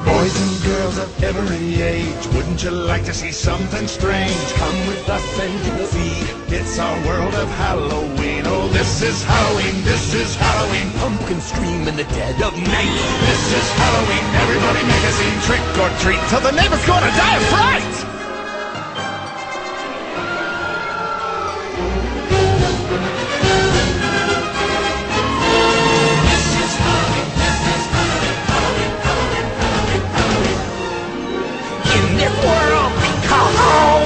Boys and girls of every age, wouldn't you like to see something strange? Come with us and you'll see, it's our world of Halloween. Oh, this is Halloween, this is Halloween. Pumpkins scream in the dead of night. This is Halloween, everybody make a scene. Trick or treat till the neighbor's gonna die of fright.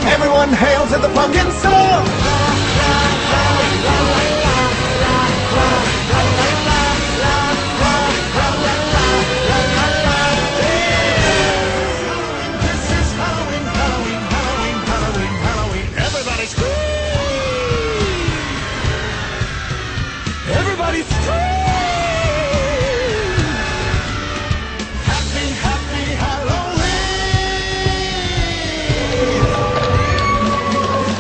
Everyone hail to the pumpkin song! This is Halloween, Halloween, Halloween, Halloween, Halloween. Everybody scream! Everybody scream! Happy, happy Halloween!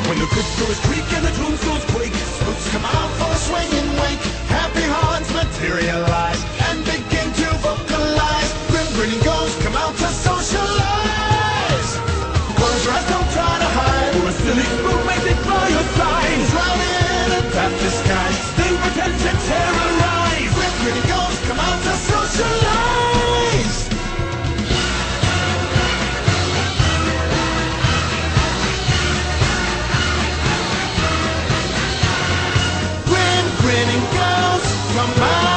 When the crypt doors creak and the tombstones quake, spooks come out for a swinging wake. Happy haunts materialize and begin to vocalize. Grim grinning ghosts come out to socialize. Close your eyes, don't try to hide, or a silly spook may sit by your side. Shrouded in a death disguise, they pretend to terrorize. Grim grinning ghosts come out to socialize. Grinning ghosts come out.